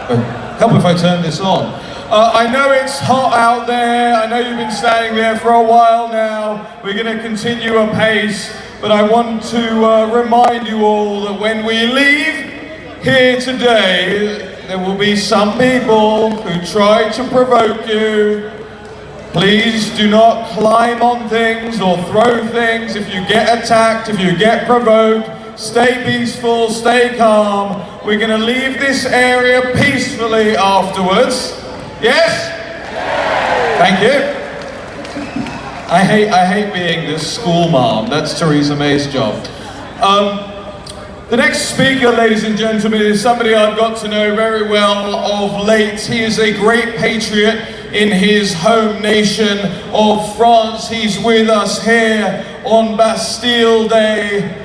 Help if I turn this on. I know it's hot out there. I know you've been staying there for a while now. We're going to continue apace, but I want to remind you all that when we leave here today, there will be some people who try to provoke you. Please do not climb on things or throw things. If you get attacked, if you get provoked, stay peaceful, stay calm. We're going to leave this area peacefully afterwards. Yes? Thank you. I hate being the school mom. That's Theresa May's job. The next speaker, ladies and gentlemen, is somebody I've got to know very well of late. He is a great patriot in his home nation of France. He's with us here on Bastille Day.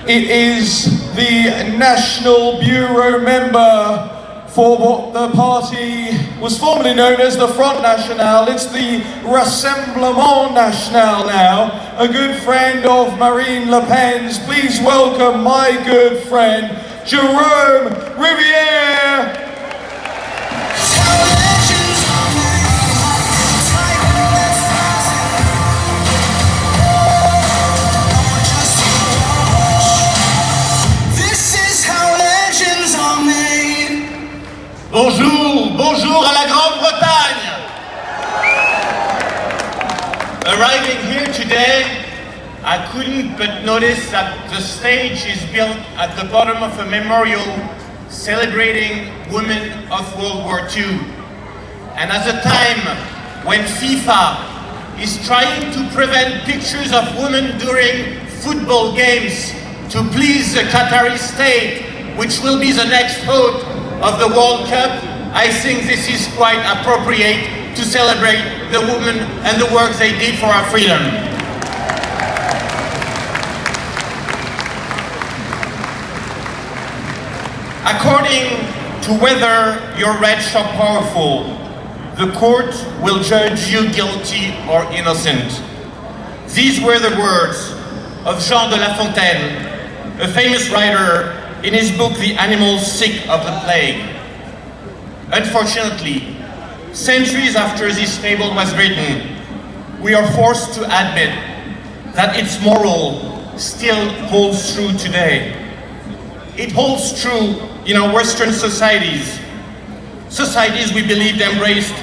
It is the National Bureau member for what the party was formerly known as the Front National. It's the Rassemblement National now. A good friend of Marine Le Pen's. Please welcome my good friend, Jerome Rivière. Bonjour, bonjour à la Grande-Bretagne! Arriving here today, I couldn't but notice that the stage is built at the bottom of a memorial celebrating women of World War II. And at a time when FIFA is trying to prevent pictures of women during football games to please the Qatari state, which will be the next host of the World Cup, I think this is quite appropriate to celebrate the women and the work they did for our freedom. According to whether you're rich or powerful, the court will judge you guilty or innocent. These were the words of Jean de La Fontaine, a famous writer in his book, The Animals Sick of the Plague. Unfortunately, centuries after this fable was written, we are forced to admit that its moral still holds true today. It holds true in our Western societies, societies we believed embraced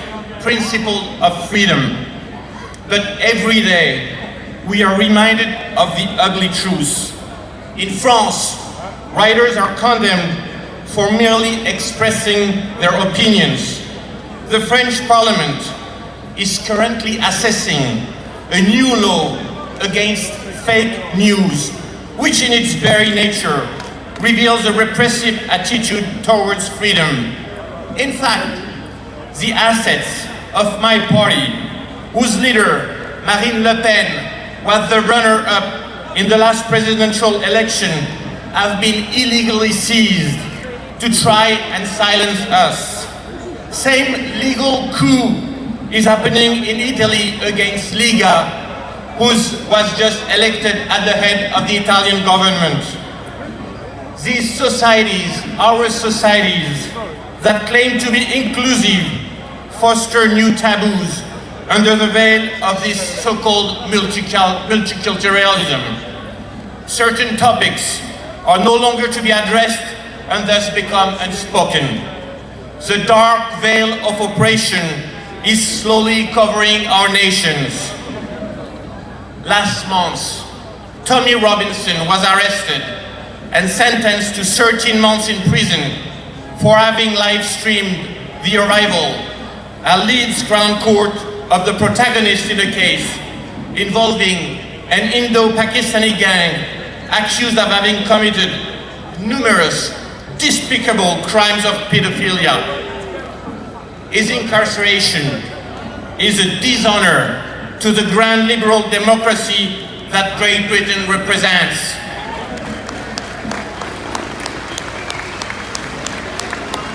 principle of freedom. But every day, we are reminded of the ugly truth. In France, writers are condemned for merely expressing their opinions. The French Parliament is currently assessing a new law against fake news, which in its very nature reveals a repressive attitude towards freedom. In fact, the assets of my party, whose leader, Marine Le Pen, was the runner-up in the last presidential election, have been illegally seized to try and silence us. Same legal coup is happening in Italy against Liga, who was just elected at the head of the Italian government. These societies, our societies, that claim to be inclusive, foster new taboos under the veil of this so-called multiculturalism. Certain topics are no longer to be addressed and thus become unspoken. The dark veil of oppression is slowly covering our nations. Last month, Tommy Robinson was arrested and sentenced to 13 months in prison for having live-streamed the arrival at Leeds Crown Court of the protagonist in a case involving an Indo-Pakistani gang accused of having committed numerous despicable crimes of pedophilia. His incarceration is a dishonor to the grand liberal democracy that Great Britain represents.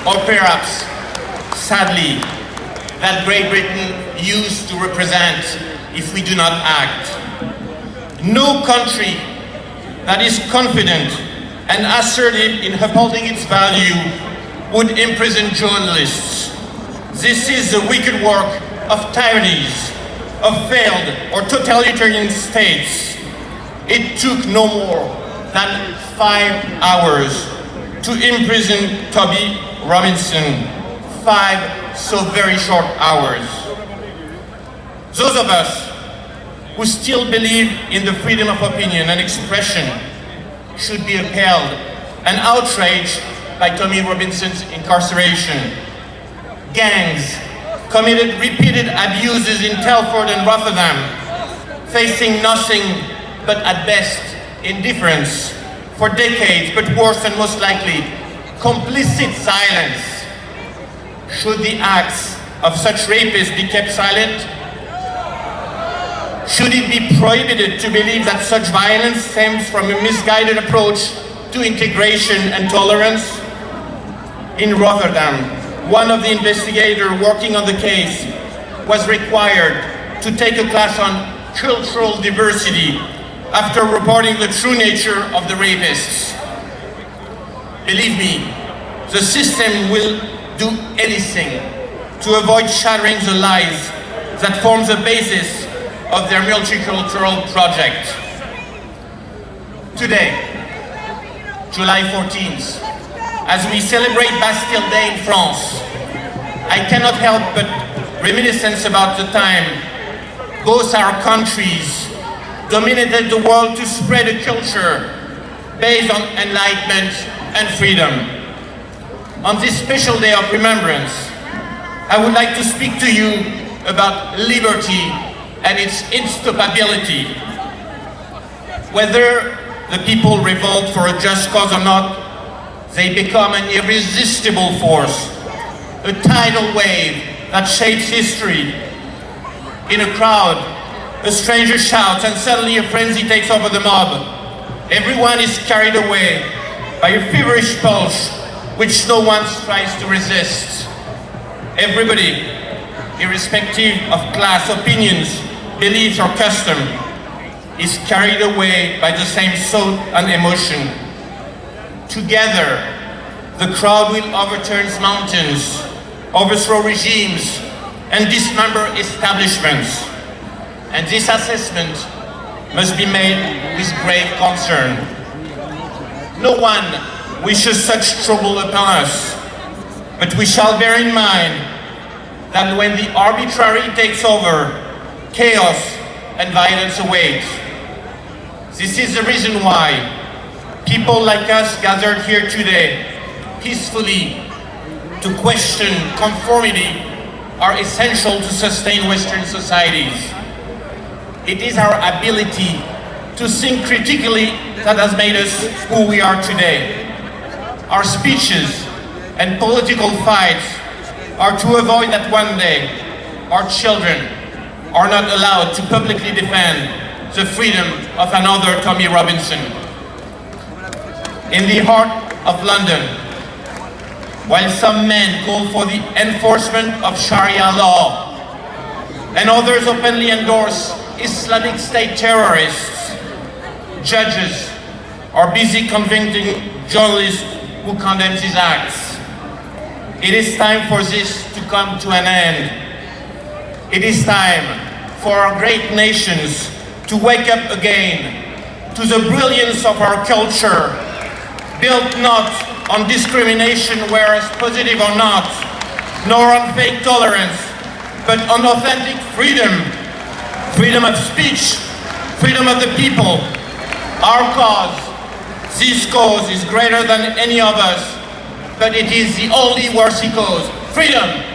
Or perhaps, sadly, that Great Britain used to represent if we do not act. No country that is confident and assertive in upholding its value would imprison journalists. This is the wicked work of tyrannies, of failed or totalitarian states. It took no more than 5 hours to imprison Toby Robinson. 5 so very short hours. Those of us who still believe in the freedom of opinion and expression should be appalled and outraged by Tommy Robinson's incarceration. Gangs committed repeated abuses in Telford and Rotterdam, facing nothing but at best indifference for decades, but worse and most likely, complicit silence. Should the acts of such rapists be kept silent? Should it be prohibited to believe that such violence stems from a misguided approach to integration and tolerance? In Rotterdam, one of the investigators working on the case was required to take a class on cultural diversity after reporting the true nature of the rapists. Believe me, the system will do anything to avoid shattering the lies that form the basis of their multicultural project. Today, July 14th, as we celebrate Bastille Day in France, I cannot help but reminiscence about the time both our countries dominated the world to spread a culture based on enlightenment and freedom. On this special day of remembrance, I would like to speak to you about liberty and its unstoppability. Whether the people revolt for a just cause or not, they become an irresistible force, a tidal wave that shapes history. In a crowd, a stranger shouts and suddenly a frenzy takes over the mob. Everyone is carried away by a feverish pulse which no one tries to resist. Everybody, irrespective of class, opinions, beliefs or custom, is carried away by the same thought and emotion. Together, the crowd will overturn mountains, overthrow regimes, and dismember establishments. And this assessment must be made with grave concern. No one wishes such trouble upon us, but we shall bear in mind that when the arbitrary takes over, chaos and violence await. This is the reason why people like us gathered here today peacefully to question conformity are essential to sustain Western societies. It is our ability to think critically that has made us who we are today. Our speeches and political fights are to avoid that one day our children are not allowed to publicly defend the freedom of another Tommy Robinson. In the heart of London, while some men call for the enforcement of Sharia law and others openly endorse Islamic State terrorists, judges are busy convicting journalists who condemn these acts. It is time for this to come to an end. It is time for our great nations to wake up again to the brilliance of our culture, built not on discrimination, whereas positive or not, nor on fake tolerance, but on authentic freedom, freedom of speech, freedom of the people. Our cause, this cause is greater than any of us, but it is the only worthy cause. Freedom!